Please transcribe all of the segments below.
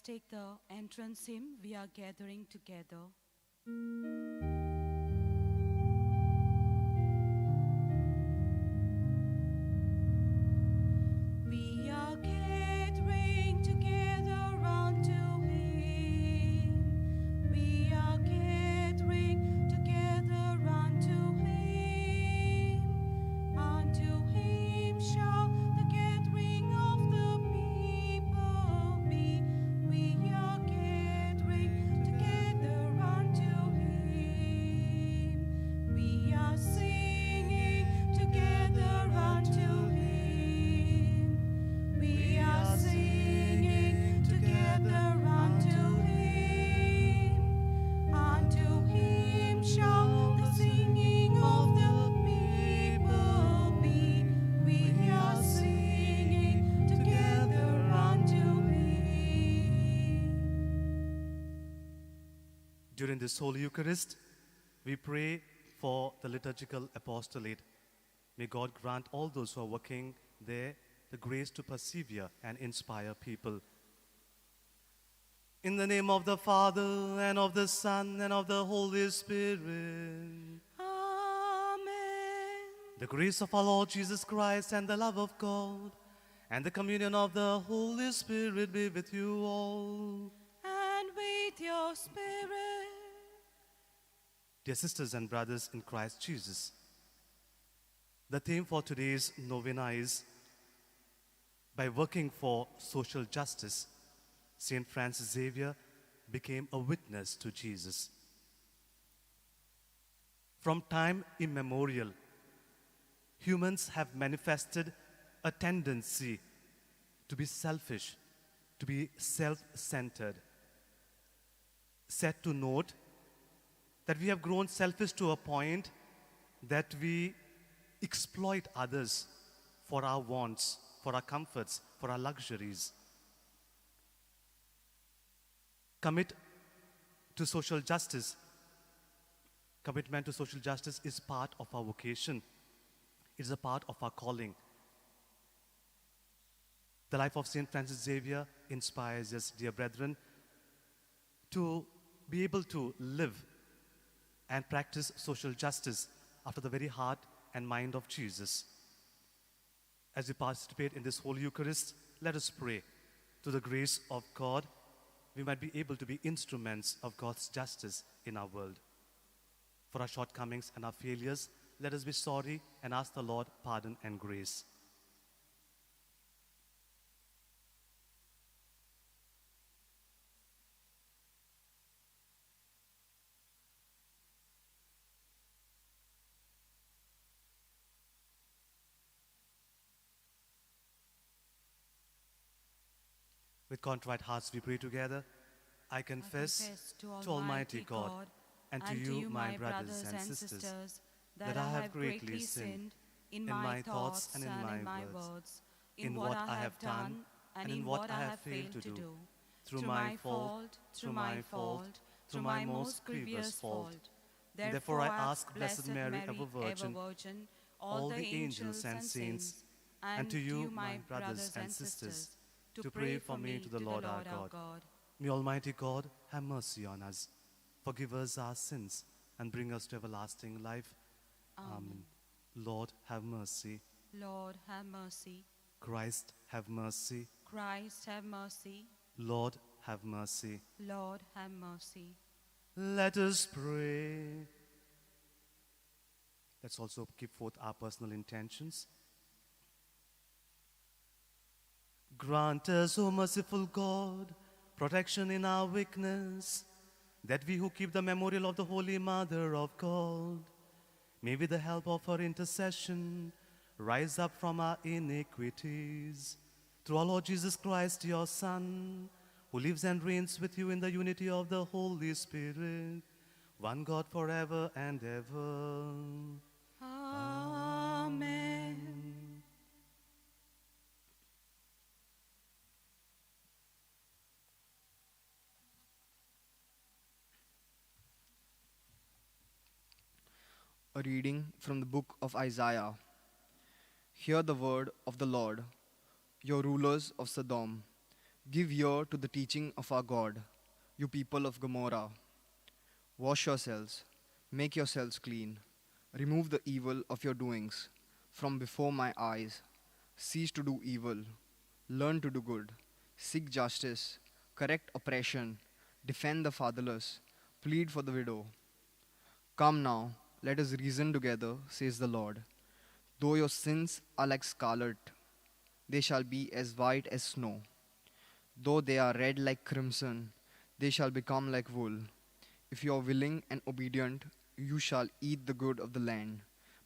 take the entrance hymn, We Are Gathering Together. We are gathering together unto him. We are gathering together unto him. Unto him shall the gathering of the people be. We are gathering together unto him. We are singing together unto him. We are singing together unto him. Unto him shall the singing of the people be. We are singing together unto him. During this Holy Eucharist, we pray for the liturgical apostolate. May God grant all those who are working there the grace to persevere and inspire people. In the name of the Father, and of the Son, and of the Holy Spirit. Amen. The grace of our Lord Jesus Christ and the love of God and the communion of the Holy Spirit be with you all. And with your spirit. Dear sisters and brothers in Christ Jesus, the theme for today's novena is by working for social justice, St. Francis Xavier became a witness to Jesus. From time immemorial, humans have manifested a tendency to be selfish, to be self-centered. Sad to note that we have grown selfish to a point that we exploit others for our wants, for our comforts, for our luxuries. Commitment to social justice is part of our vocation. It is a part of our calling. The life of St. Francis Xavier inspires us, dear brethren, to be able to live and practice social justice after the very heart and mind of Jesus. As we participate in this Holy Eucharist, let us pray. To the grace of God, we might be able to be instruments of God's justice in our world. For our shortcomings and our failures, let us be sorry and ask the Lord pardon and grace. With contrite hearts we pray together. I confess to Almighty God and to you, my brothers and sisters, that I have greatly sinned in my thoughts and in my words, in what I have done and in what I have failed to do, through my fault, through my most grievous fault. Therefore I ask Blessed Mary, ever Virgin, all the angels and saints, and to you, my brothers and sisters, to pray for me to the Lord our God. May Almighty God have mercy on us, forgive us our sins, and bring us to everlasting life. Amen. Lord, have mercy. Lord, have mercy. Christ, have mercy. Christ, have mercy. Lord, have mercy. Lord, have mercy. Let us pray. Let's also keep forth our personal intentions. Grant us, O merciful God, protection in our weakness, that we who keep the memorial of the Holy Mother of God may, with the help of her intercession, rise up from our iniquities. Through our Lord Jesus Christ, your Son, who lives and reigns with you in the unity of the Holy Spirit, one God forever and ever. Amen. A reading from the book of Isaiah. Hear the word of the Lord, your rulers of Sodom. Give ear to the teaching of our God, you people of Gomorrah. Wash yourselves, make yourselves clean. Remove the evil of your doings from before my eyes. Cease to do evil. Learn to do good. Seek justice. Correct oppression. Defend the fatherless. Plead for the widow. Come now, let us reason together, says the Lord. Though your sins are like scarlet, they shall be as white as snow. Though they are red like crimson, they shall become like wool. If you are willing and obedient, you shall eat the good of the land.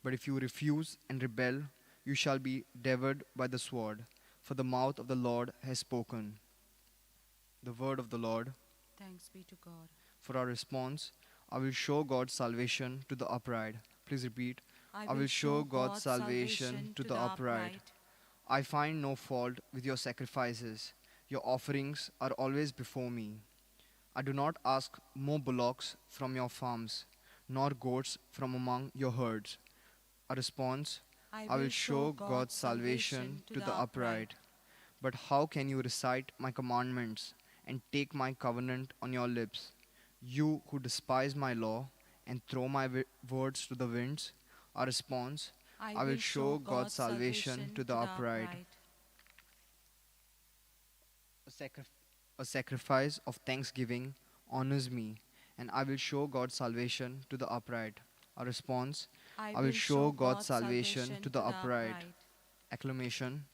But if you refuse and rebel, you shall be devoured by the sword, for the mouth of the Lord has spoken. The word of the Lord. Thanks be to God. For our response, I will show God's salvation to the upright. Please repeat. I will show God's salvation to the upright. I find no fault with your sacrifices. Your offerings are always before me. I do not ask more bullocks from your farms, nor goats from among your herds. A response, I will show God's salvation to the upright. But how can you recite my commandments and take my covenant on your lips? You who despise my law and throw my words to the winds? A response, I will show God's salvation to the upright. A sacrifice of thanksgiving honors me, and I will show God's salvation to the upright. A response, I will show God's salvation to the upright. Acclamation.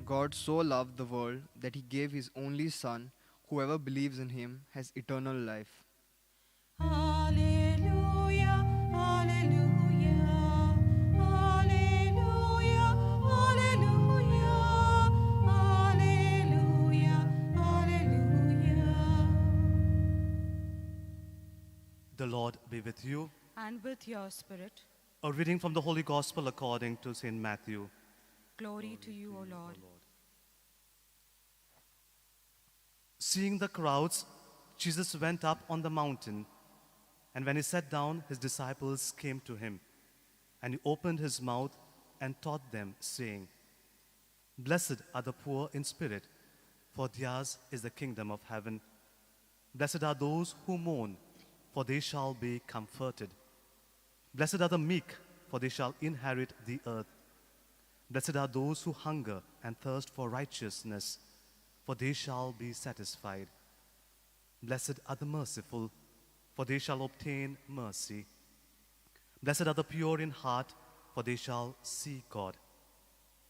God so loved the world that he gave his only Son. Whoever believes in him has eternal life. Hallelujah, hallelujah, hallelujah, hallelujah, hallelujah, hallelujah. The Lord be with you. And with your spirit. A reading from the Holy Gospel according to St. Matthew. Glory to you, O Lord. Seeing the crowds, Jesus went up on the mountain, and when he sat down, his disciples came to him, and he opened his mouth and taught them, saying, Blessed are the poor in spirit, for theirs is the kingdom of heaven. Blessed are those who mourn, for they shall be comforted. Blessed are the meek, for they shall inherit the earth. Blessed are those who hunger and thirst for righteousness, for they shall be satisfied. Blessed are the merciful, for they shall obtain mercy. Blessed are the pure in heart, for they shall see God.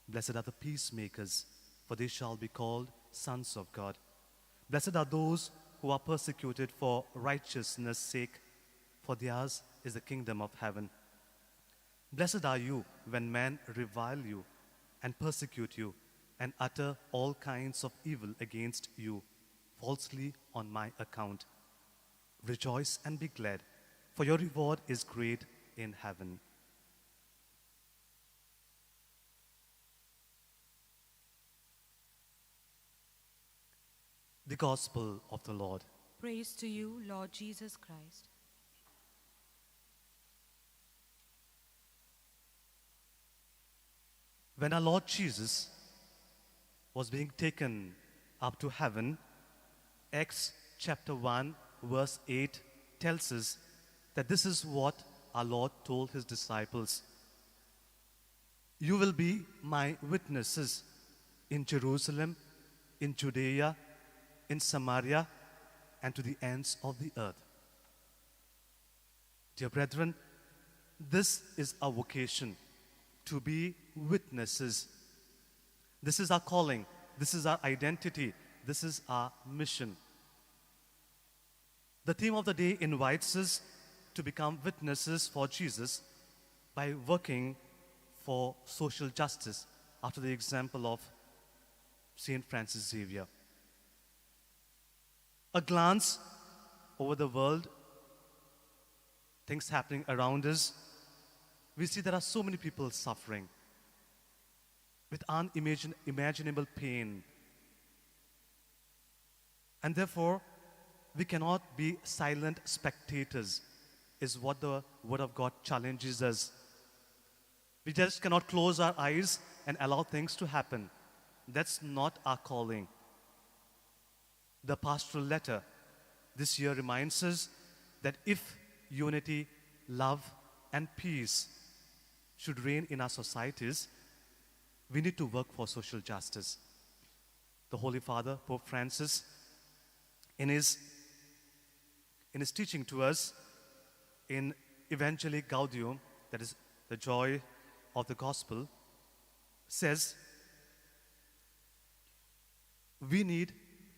Blessed are the peacemakers, for they shall be called sons of God. Blessed are those who are persecuted for righteousness' sake, for theirs is the kingdom of heaven. Blessed are you when men revile you and persecute you and utter all kinds of evil against you, falsely on my account. Rejoice and be glad, for your reward is great in heaven. The Gospel of the Lord. Praise to you, Lord Jesus Christ. When our Lord Jesus was being taken up to heaven, Acts chapter 1, verse 8 tells us that this is what our Lord told his disciples. You will be my witnesses in Jerusalem, in Judea, in Samaria, and to the ends of the earth. Dear brethren, this is our vocation, to be witnesses. This is our calling. This is our identity. This is our mission. The theme of the day invites us to become witnesses for Jesus by working for social justice after the example of St. Francis Xavier. A glance over the world, things happening around us, we see there are so many people suffering. with unimaginable pain. And therefore, we cannot be silent spectators, is what the Word of God challenges us. We just cannot close our eyes and allow things to happen. That's not our calling. The Pastoral Letter this year reminds us that if unity, love, and peace should reign in our societies, we need to work for social justice. The Holy Father, Pope Francis, in his teaching to us in Evangelii Gaudium, that is the joy of the gospel, says we need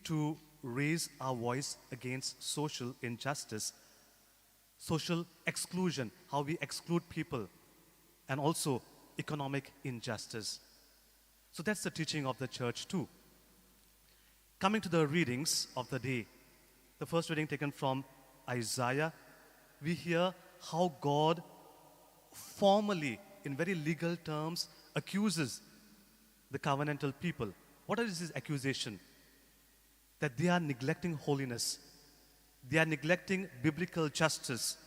to raise our voice against social injustice, social exclusion, how we exclude people, and also economic injustice. So that's the teaching of the church too. Coming to the readings of the day, the first reading taken from Isaiah, we hear how God formally, in very legal terms, accuses the covenantal people. What is his accusation? That they are neglecting holiness, they are neglecting biblical justice,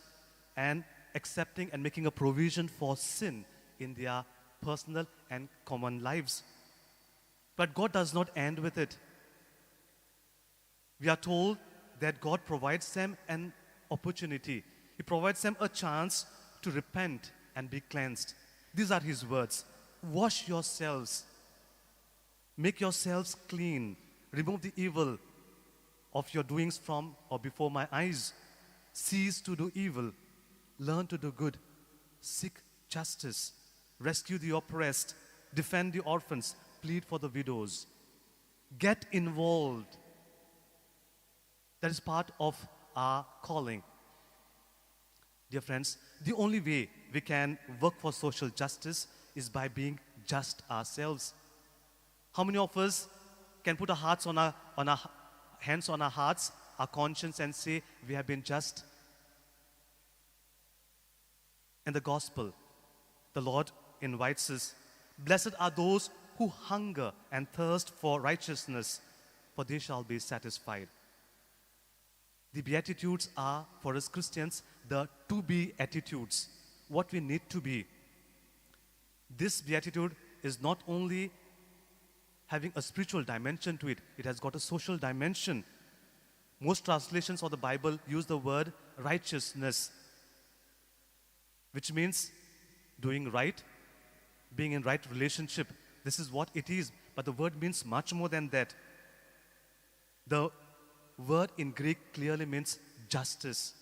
and accepting and making a provision for sin in their personal and common lives. But God does not end with it. We are told that God provides them an opportunity. He provides them a chance to repent and be cleansed. These are his words. Wash yourselves. Make yourselves clean. Remove the evil of your doings from or before my eyes. Cease to do evil. Learn to do good. Seek justice. Rescue the oppressed. Defend the orphans. Plead for the widows. Get involved. That is part of our calling. Dear friends, the only way we can work for social justice is by being just ourselves. How many of us can put our hands on our hearts, our conscience, and say we have been just? In the gospel, the Lord invites us, blessed are those who hunger and thirst for righteousness, for they shall be satisfied. The Beatitudes are, for us Christians, the to-be attitudes, what we need to be. This Beatitude is not only having a spiritual dimension to it, it has got a social dimension. Most translations of the Bible use the word righteousness, which means doing right, being in right relationship. This is what it is, but the word means much more than that. The word in Greek clearly means justice.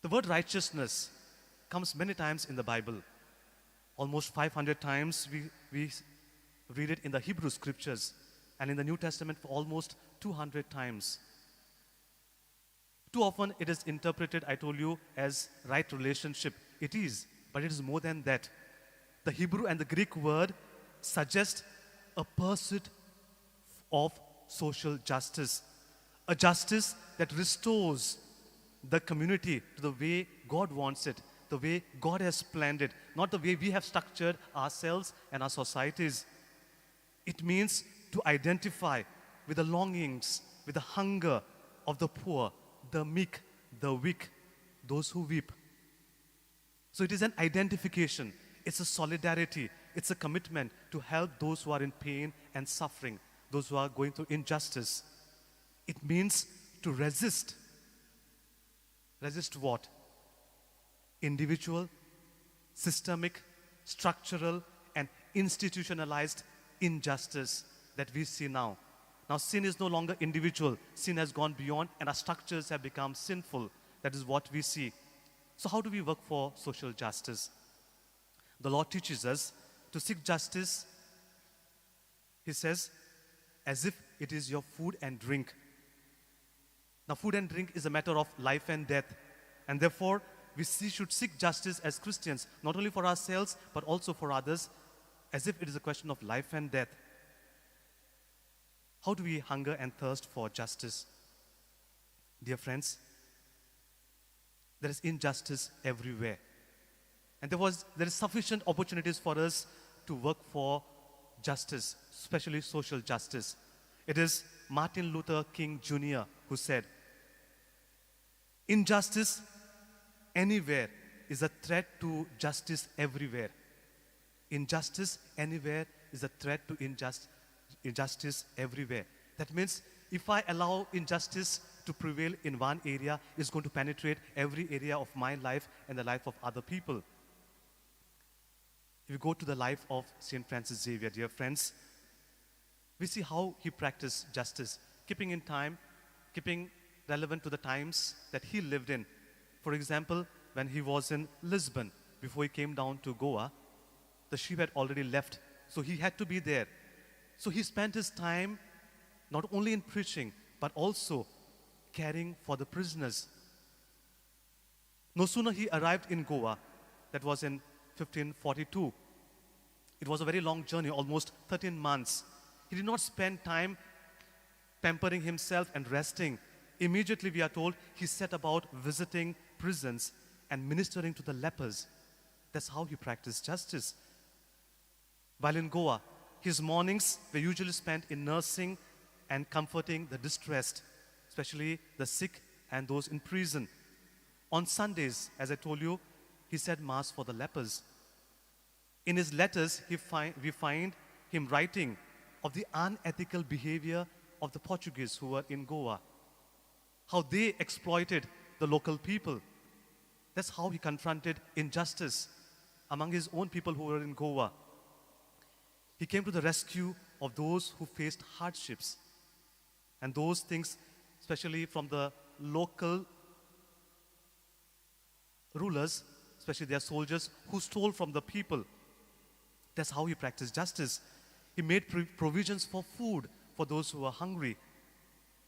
The word righteousness comes many times in the Bible. Almost 500 times we read it in the Hebrew scriptures, and in the New Testament for almost 200 times. Too often it is interpreted, I told you, as right relationship. It is, but it is more than that. The Hebrew and the Greek word suggest a pursuit of social justice, a justice that restores the community to the way God wants it, the way God has planned it, not the way we have structured ourselves and our societies. It means to identify with the longings, with the hunger of the poor, the meek, the weak, those who weep. So it is an identification, it's a solidarity, it's a commitment to help those who are in pain and suffering, those who are going through injustice. It means to resist. Resist what? Individual, systemic, structural, and institutionalized injustice that we see now. Now, sin is no longer individual. Sin has gone beyond, and our structures have become sinful. That is what we see. So how do we work for social justice? The Lord teaches us to seek justice, he says, as if it is your food and drink. Now, food and drink is a matter of life and death. And therefore, we should seek justice as Christians, not only for ourselves, but also for others, as if it is a question of life and death. How do we hunger and thirst for justice? Dear friends, there is injustice everywhere. And there is sufficient opportunities for us to work for justice, especially social justice. It is Martin Luther King Jr. who said, "Injustice anywhere is a threat to justice everywhere." Injustice anywhere is a threat to injustice everywhere. That means if I allow injustice to prevail in one area, it's going to penetrate every area of my life and the life of other people. If you go to the life of St. Francis Xavier, dear friends, we see how he practiced justice, keeping in time, keeping relevant to the times that he lived in. For example, when he was in Lisbon, before he came down to Goa, the sheep had already left, so he had to be there. So he spent his time not only in preaching, but also caring for the prisoners. No sooner he arrived in Goa, that was in 1542. It was a very long journey, almost 13 months. He did not spend time pampering himself and resting. Immediately, we are told, he set about visiting prisons and ministering to the lepers. That's how he practiced justice. While in Goa, his mornings were usually spent in nursing and comforting the distressed, especially the sick and those in prison. On Sundays, as I told you, he said Mass for the lepers. In his letters, we find him writing of the unethical behavior of the Portuguese who were in Goa, how they exploited the local people. That's how he confronted injustice among his own people who were in Goa. He came to the rescue of those who faced hardships and those things, especially from the local rulers, especially their soldiers, who stole from the people. That's how he practiced justice. He made provisions for food for those who were hungry,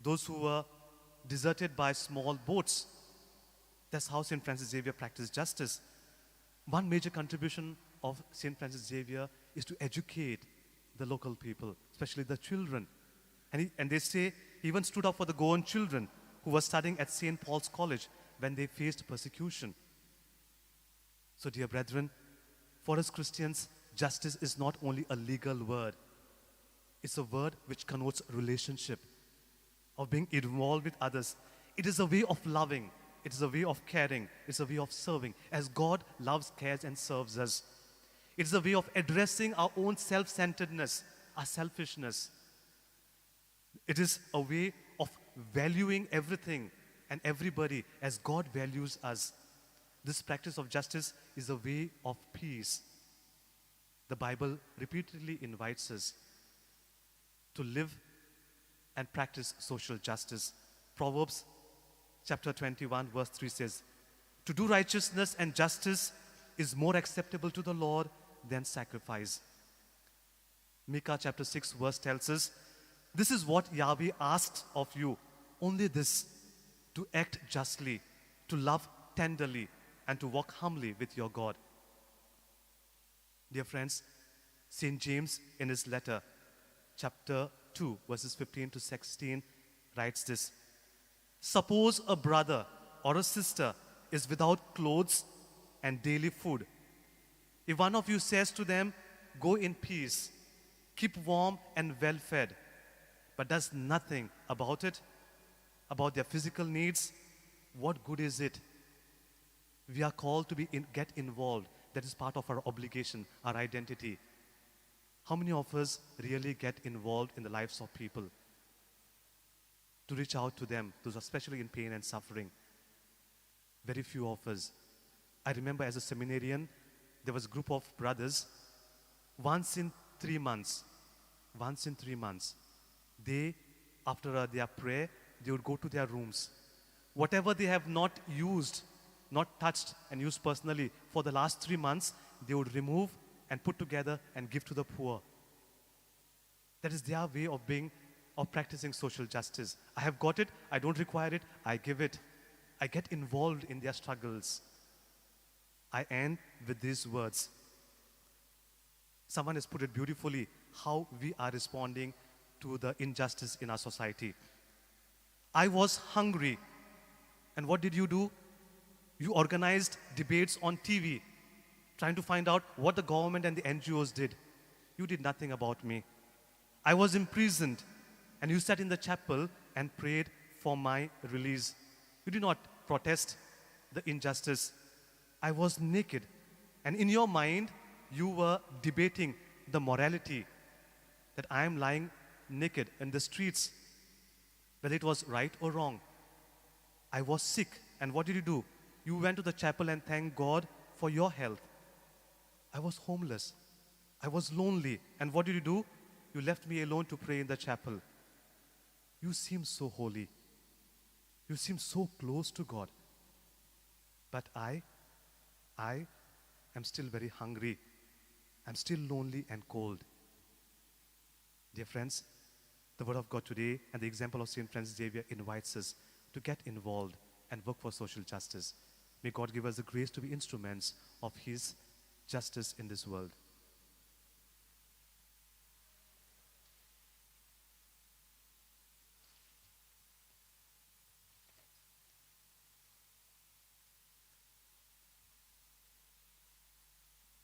those who were deserted by small boats. That's how St. Francis Xavier practiced justice. One major contribution of St. Francis Xavier is to educate the local people, especially the children. And they say he even stood up for the Goan children who were studying at St. Paul's College when they faced persecution. So, dear brethren, for us Christians, justice is not only a legal word. It's a word which connotes relationship, of being involved with others. It is a way of loving. It is a way of caring. It's a way of serving, as God loves, cares, and serves us. It is a way of addressing our own self-centeredness, our selfishness. It is a way of valuing everything and everybody as God values us. This practice of justice is a way of peace. The Bible repeatedly invites us to live and practice social justice. Proverbs chapter 21 verse 3 says, "To do righteousness and justice is more acceptable to the Lord than sacrifice." Micah chapter 6 verse tells us, "This is what Yahweh asks of you, only this, to act justly, to love tenderly, and to walk humbly with your God." Dear friends, St. James in his letter, chapter 2, verses 15 to 16, writes this: "Suppose a brother or a sister is without clothes and daily food. If one of you says to them, 'Go in peace, keep warm and well fed,' but does nothing about it, about their physical needs, what good is it?" We are called to get involved. That is part of our obligation, our identity. How many of us really get involved in the lives of people? To reach out to them, those especially in pain and suffering. Very few of us. I remember as a seminarian, there was a group of brothers. Once in 3 months, they, after their prayer, they would go to their rooms. Whatever they have not used, not touched and used personally for the last 3 months, they would remove and put together and give to the poor. That is their way of practicing social justice. I have got it, I don't require it, I give it. I get involved in their struggles. I end with these words. Someone has put it beautifully, how we are responding to the injustice in our society. "I was hungry, and what did you do? You organized debates on TV. trying to find out what the government and the NGOs did. You did nothing about me. I was imprisoned, and you sat in the chapel and prayed for my release. You did not protest the injustice. I was naked, and in your mind, you were debating the morality that I am lying naked in the streets, whether it was right or wrong. I was sick, and what did you do? You went to the chapel and thanked God for your health. I was homeless. I was lonely, and what did you do? You left me alone to pray in the chapel. You seem so holy. You seem so close to God. But I am still very hungry. I'm still lonely and cold. Dear friends, the word of God today and the example of St. Francis Xavier invites us to get involved and work for social justice. May God give us the grace to be instruments of His justice in this world.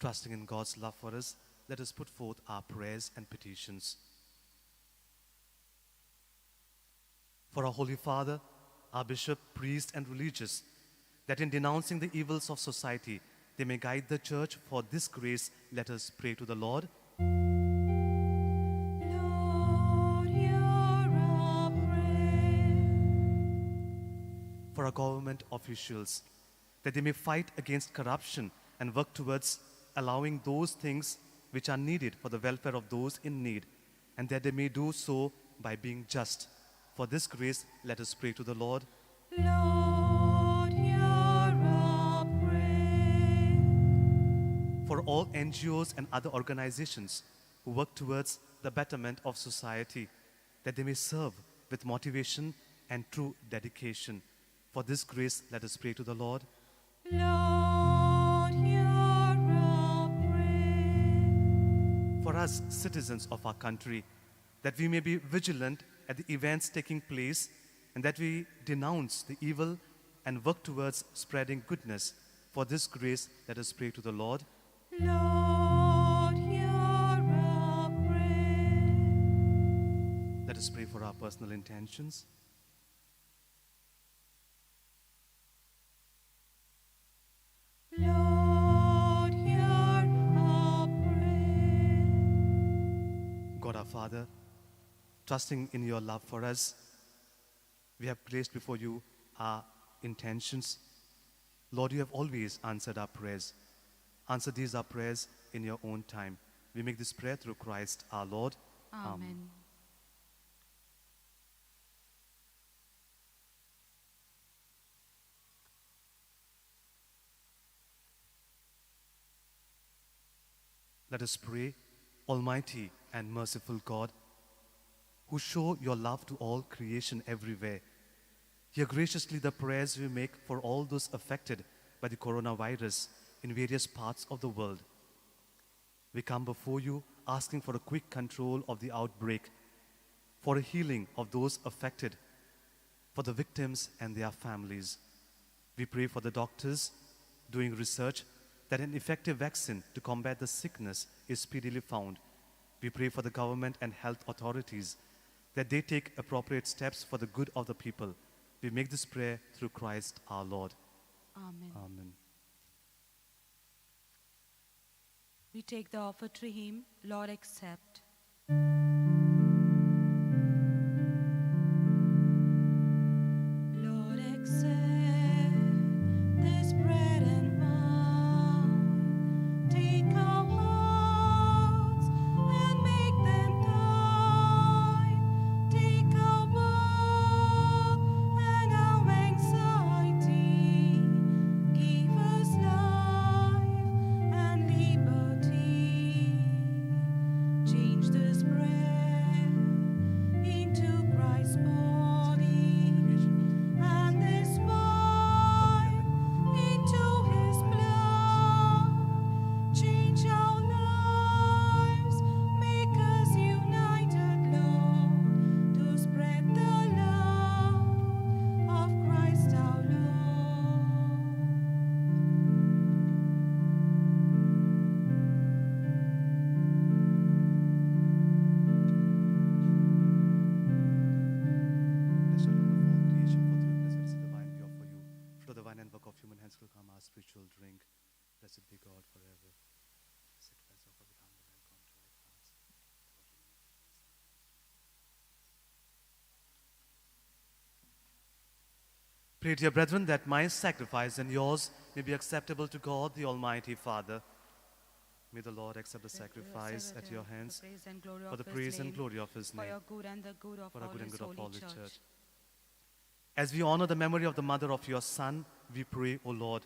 Trusting in God's love for us, let us put forth our prayers and petitions. For our Holy Father, our Bishop, priest, and religious, that in denouncing the evils of society, they may guide the Church. For this grace, let us pray to the Lord. Lord, hear our prayer. For our government officials, that they may fight against corruption and work towards allowing those things which are needed for the welfare of those in need, and that they may do so by being just. For this grace, let us pray to the Lord. Lord, hear our prayer. For all NGOs and other organizations who work towards the betterment of society, that they may serve with motivation and true dedication. For this grace, let us pray to the Lord. Lord, hear our prayer. For us, citizens of our country, that we may be vigilant at the events taking place, and that we denounce the evil and work towards spreading goodness. For this grace, let us pray to the Lord. Lord, hear our prayer. Let us pray for our personal intentions. Lord, hear our prayer. God our Father, trusting in your love for us, we have placed before you our intentions. Lord, you have always answered our prayers. Answer these our prayers in your own time. We make this prayer through Christ our Lord. Amen. Let us pray, Almighty and merciful God, who show your love to all creation everywhere. Hear graciously the prayers we make for all those affected by the coronavirus in various parts of the world. We come before you asking for a quick control of the outbreak, for a healing of those affected, for the victims and their families. We pray for the doctors doing research that an effective vaccine to combat the sickness is speedily found. We pray for the government and health authorities that they take appropriate steps for the good of the people. We make this prayer through Christ our Lord. Amen. Amen. We take the offertory hymn, Lord accept. Lord accept this bread and wine. Take our hearts and make them thine. Take our work and our anxiety. Give us life and liberty. Change this bread Pray, dear brethren, that my sacrifice and yours may be acceptable to God, the Almighty Father. May the Lord accept the sacrifice at your hands for the praise and glory of His name, for your good and the good of for our all good and His good of holy all His church. church. As we honor the memory of the mother of your Son, we pray, O Lord,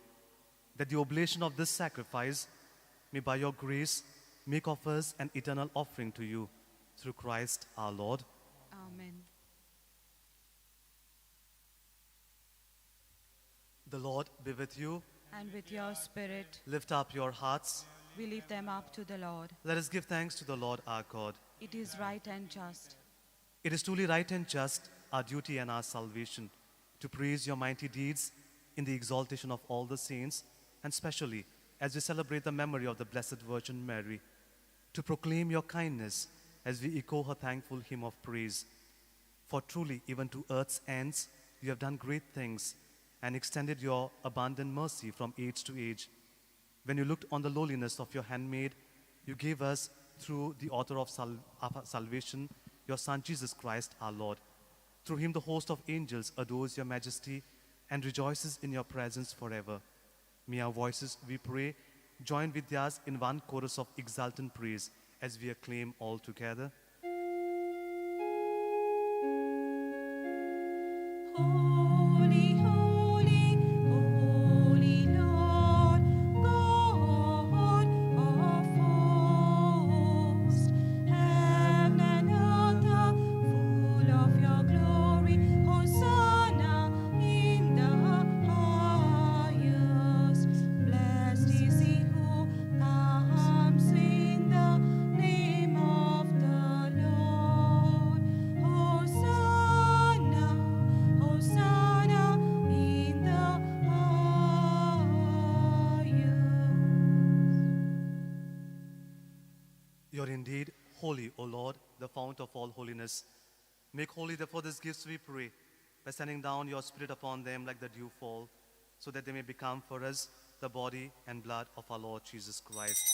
that the oblation of this sacrifice may by your grace make of us an eternal offering to you through Christ our Lord. Amen. The Lord be with you. And with your spirit, Lift up your hearts. we lift them up to the Lord. Let us give thanks to the Lord our God. It is right and just. It is truly right and just, our duty and our salvation, to praise your mighty deeds in the exaltation of all the saints, and specially as we celebrate the memory of the Blessed Virgin Mary, to proclaim your kindness as we echo her thankful hymn of praise. For truly, even to earth's ends, you have done great things and extended your abundant mercy from age to age. When you looked on the lowliness of your handmaid, you gave us, through the author of salvation, your Son Jesus Christ our Lord. Through him the host of angels adores your majesty and rejoices in your presence forever. May our voices, we pray, join with theirs in one chorus of exultant praise as we acclaim all together. Holy, holy, holy Lord, God of hosts. Heaven and earth are full of your glory. Hosanna in the highest. Blessed is he who comes in the name of the Lord. Hosanna, Hosanna in the highest. You are indeed holy, O Lord, the fount of all holiness. Make holy, therefore, these gifts, we pray, by sending down your Spirit upon them like the dew fall, so that they may become for us the body and blood of our Lord Jesus Christ.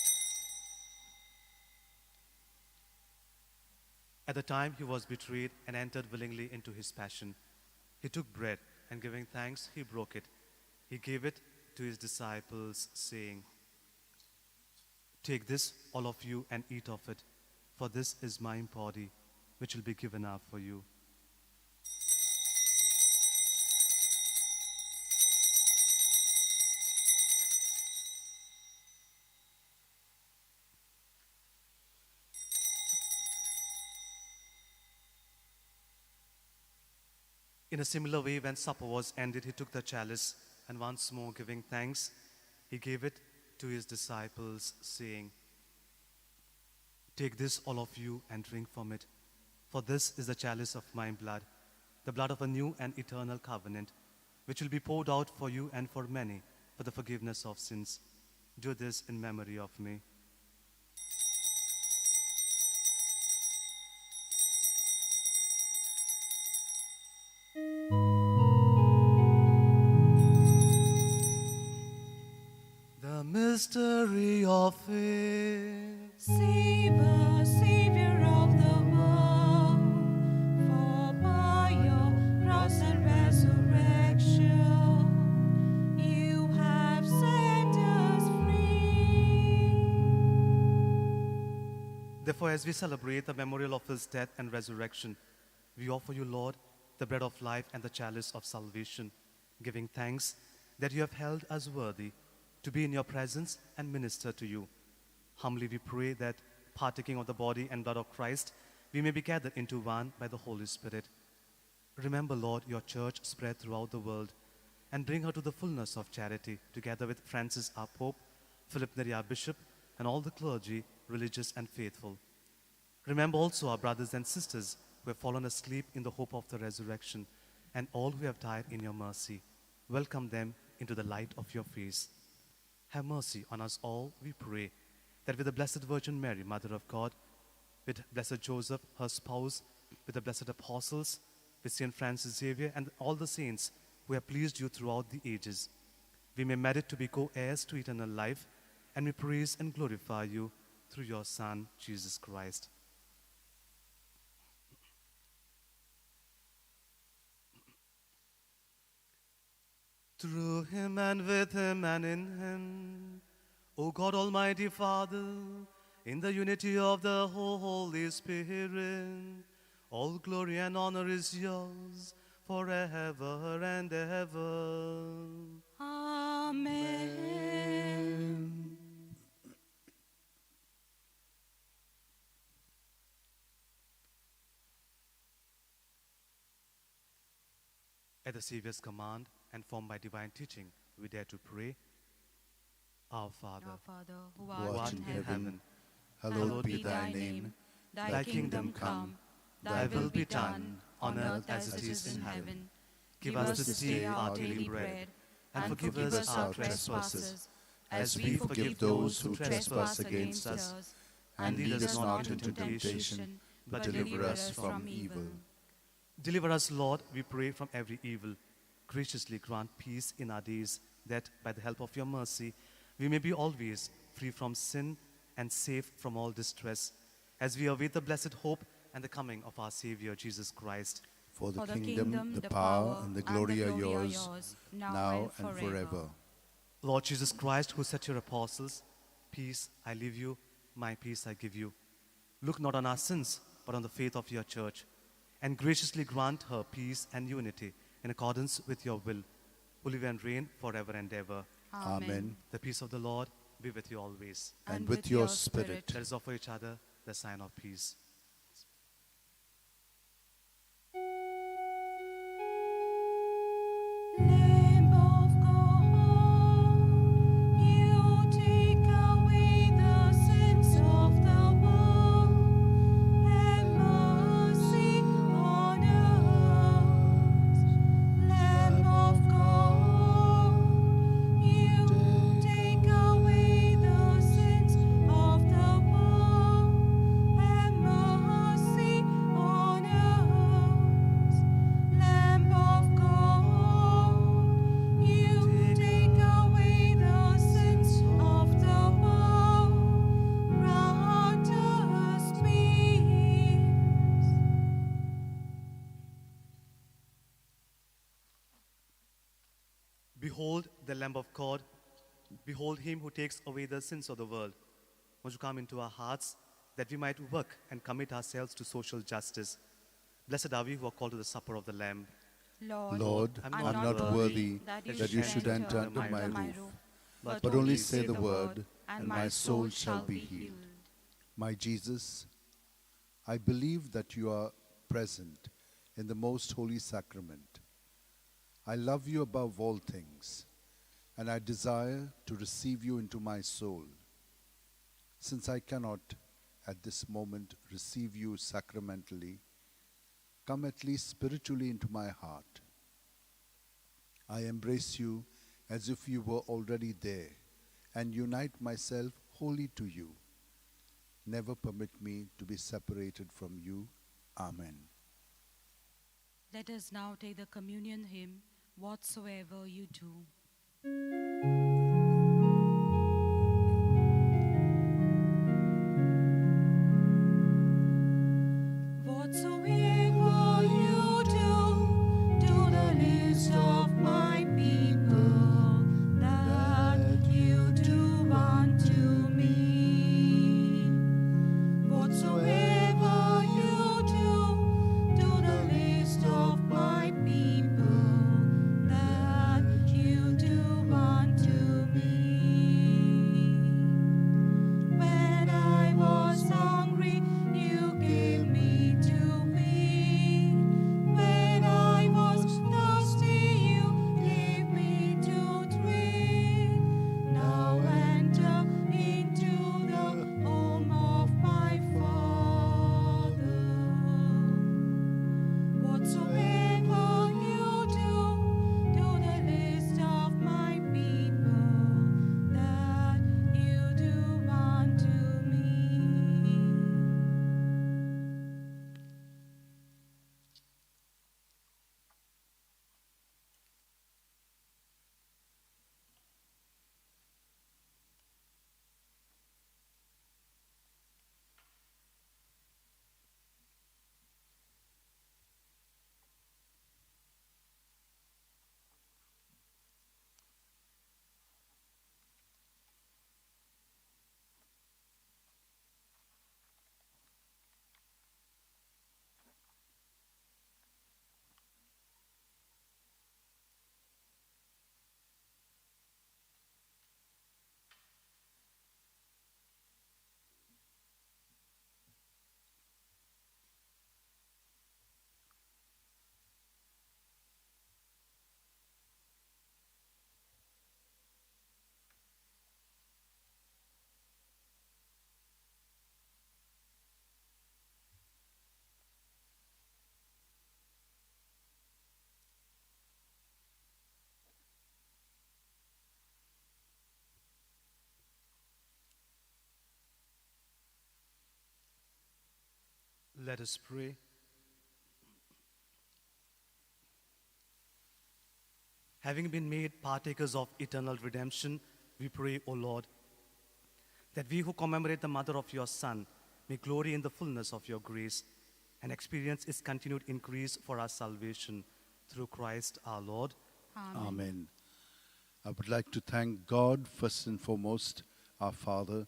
At the time he was betrayed and entered willingly into his passion, he took bread, and giving thanks, he broke it. He gave it to his disciples, saying, "Take this, all of you, and eat of it, for this is my body, which will be given up for you." In a similar way, when supper was ended, he took the chalice, and once more giving thanks, he gave it to his disciples, saying, "Take this, all of you, and drink from it, for this is the chalice of my blood, the blood of a new and eternal covenant, which will be poured out for you and for many for the forgiveness of sins. Do this in memory of me." The mystery of faith. Save us, Savior of the world, for by your cross and resurrection you have set us free. Therefore, as we celebrate the memorial of his death and resurrection, we offer you, Lord, the bread of life and the chalice of salvation, giving thanks that you have held us worthy to be in your presence and minister to you. Humbly we pray that, partaking of the body and blood of Christ, we may be gathered into one by the Holy Spirit. Remember, Lord, your church spread throughout the world, and bring her to the fullness of charity, together with Francis our Pope, Philip Neri our Bishop, and all the clergy, religious and faithful. Remember also our brothers and sisters who have fallen asleep in the hope of the resurrection, and all who have died in your mercy. Welcome them into the light of your face. Have mercy on us all, we pray, that with the Blessed Virgin Mary, Mother of God, with Blessed Joseph, her spouse, with the blessed apostles, with Saint Francis Xavier, and all the saints who have pleased you throughout the ages, we may merit to be co-heirs to eternal life, and we praise and glorify you through your Son, Jesus Christ. Through him and with him and in him, O God Almighty Father, in the unity of the Holy Spirit, all glory and honor is yours forever and ever. Amen. At the Savior's command and formed by divine teaching, we dare to pray. Our Father, Our Father, who who art in heaven, hallowed be thy name. thy kingdom come, thy will be done on earth as it is in heaven. give us this day our daily bread, and forgive us our trespasses, as we forgive those who trespass against us. And lead us not into temptation, but deliver us from evil. Deliver us, Lord, we pray, from every evil. Graciously grant peace in our days, that by the help of your mercy, we may be always free from sin and safe from all distress, as we await the blessed hope and the coming of our Savior, Jesus Christ. For the kingdom, the power, and the glory are yours, now and forever. Lord Jesus Christ, who said to your apostles, peace I leave you, my peace I give you. Look not on our sins, but on the faith of your church, and graciously grant her peace and unity in accordance with your will, who live and reign forever and ever. Amen. The peace of the Lord be with you always. And with your spirit. Let us offer each other the sign of peace. Lamb of God, you take away the sins of the world. Have mercy on us. Lamb of God, you take away the sins of the world. Have mercy on us. Lamb of God, you take away the sins of the world. Grant us peace. Behold the Lamb of God. Behold him who takes away the sins of the world. Won't you come into our hearts that we might work and commit ourselves to social justice? Blessed are we who are called to the supper of the Lamb. Lord, I'm not worthy that you should enter under my roof, but only say the word, and my soul shall be healed. My Jesus, I believe that you are present in the most holy sacrament. I love you above all things, and I desire to receive you into my soul. Since I cannot at this moment receive you sacramentally, come at least spiritually into my heart. I embrace you as if you were already there, and unite myself wholly to you. Never permit me to be separated from you. Amen. Let us now take the communion hymn, Whatsoever You Do. Whatsoever you do the least of my people, that you do unto me. Whatsoever you do the least of my people, that you do unto Let us pray. Having been made partakers of eternal redemption, we pray, O Lord, that we who commemorate the mother of your Son may glory in the fullness of your grace and experience its continued increase for our salvation through Christ our Lord. Amen. I would like to thank God, first and foremost, our Father,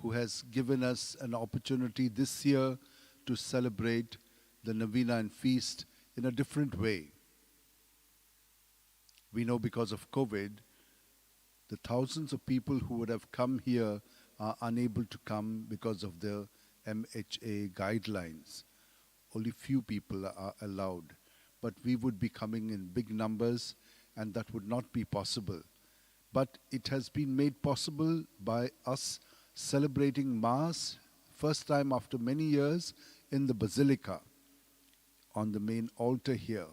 who has given us an opportunity this year to celebrate the Novena and Feast in a different way. We know because of COVID, the thousands of people who would have come here are unable to come because of the MHA guidelines. Only few people are allowed. But we would be coming in big numbers, and that would not be possible. But it has been made possible by us celebrating Mass, first time after many years, in the Basilica, on the main altar here.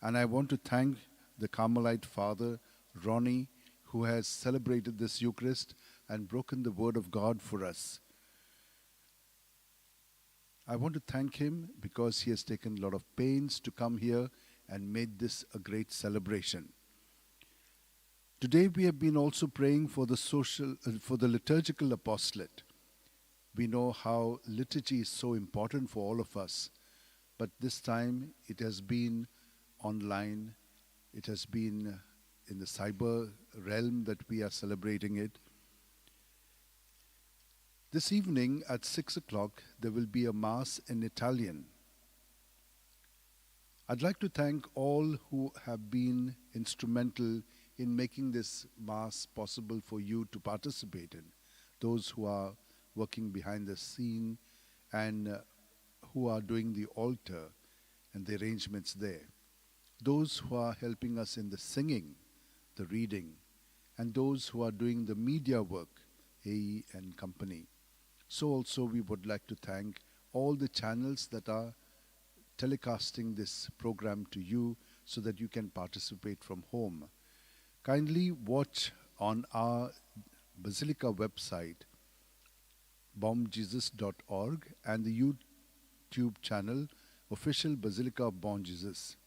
And I want to thank the Carmelite Father, Ronnie, who has celebrated this Eucharist and broken the Word of God for us. I want to thank him because he has taken a lot of pains to come here and made this a great celebration. Today we have been also praying for the liturgical apostolate. We know how liturgy is so important for all of us, but this time it has been online. It has been in the cyber realm that we are celebrating it. This evening at 6 o'clock, there will be a Mass in Italian. I'd like to thank all who have been instrumental in making this Mass possible for you to participate in. Those who are working behind the scene and who are doing the altar and the arrangements there. Those who are helping us in the singing, the reading, and those who are doing the media work, AE and company. So also we would like to thank all the channels that are telecasting this program to you so that you can participate from home. Kindly watch on our Basilica website, bomjesus.org, and the YouTube channel, official Basilica of Bom Jesus.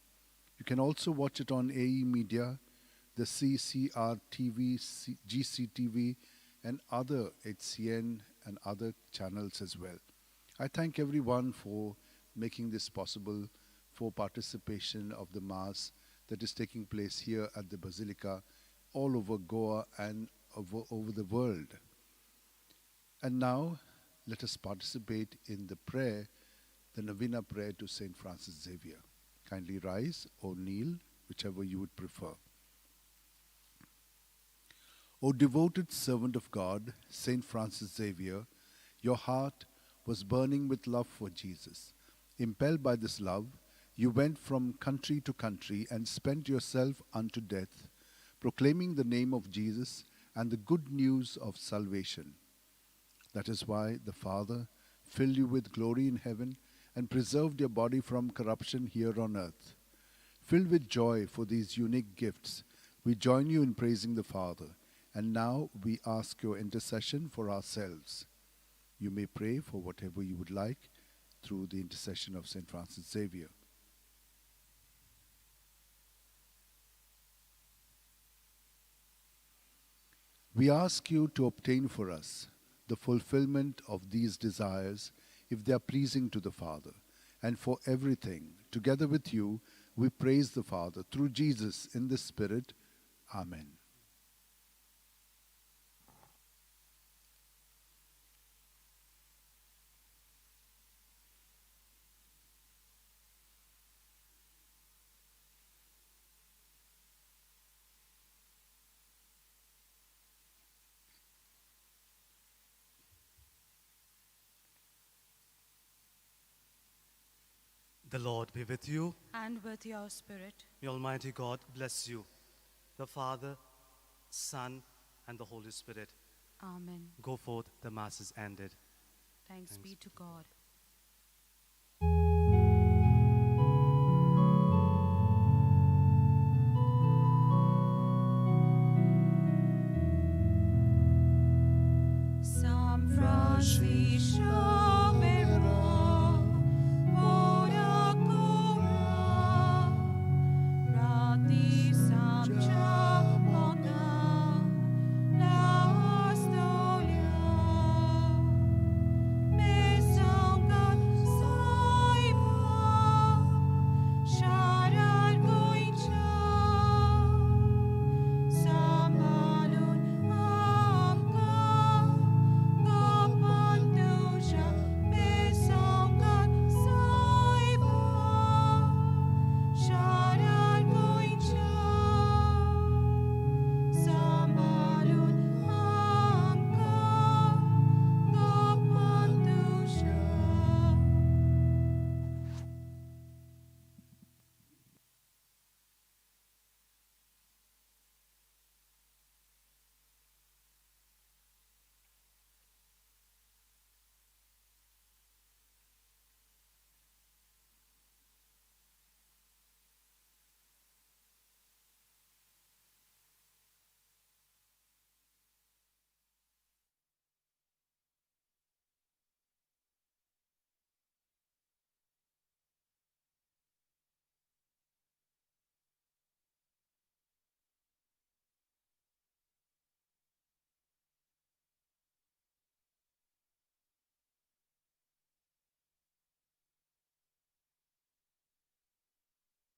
You can also watch it on AE Media, the CCR TV, GCTV, and other HCN and other channels as well. I thank everyone for making this possible, for participation of the Mass that is taking place here at the Basilica all over Goa and over the world. And now, let us participate in the prayer, the Novena prayer to Saint Francis Xavier. Kindly rise or kneel, whichever you would prefer. O devoted servant of God, Saint Francis Xavier, your heart was burning with love for Jesus. Impelled by this love, you went from country to country and spent yourself unto death, proclaiming the name of Jesus and the good news of salvation. That is why the Father filled you with glory in heaven and preserved your body from corruption here on earth. Filled with joy for these unique gifts, we join you in praising the Father. And now we ask your intercession for ourselves. You may pray for whatever you would like through the intercession of St. Francis Xavier. We ask you to obtain for us the fulfillment of these desires if they are pleasing to the Father. And for everything, together with you, we praise the Father through Jesus in the Spirit. Amen. The Lord be with you. And with your spirit. May Almighty God bless you, the Father, Son, and the Holy Spirit. Amen. Go forth, the Mass is ended. Thanks be to God.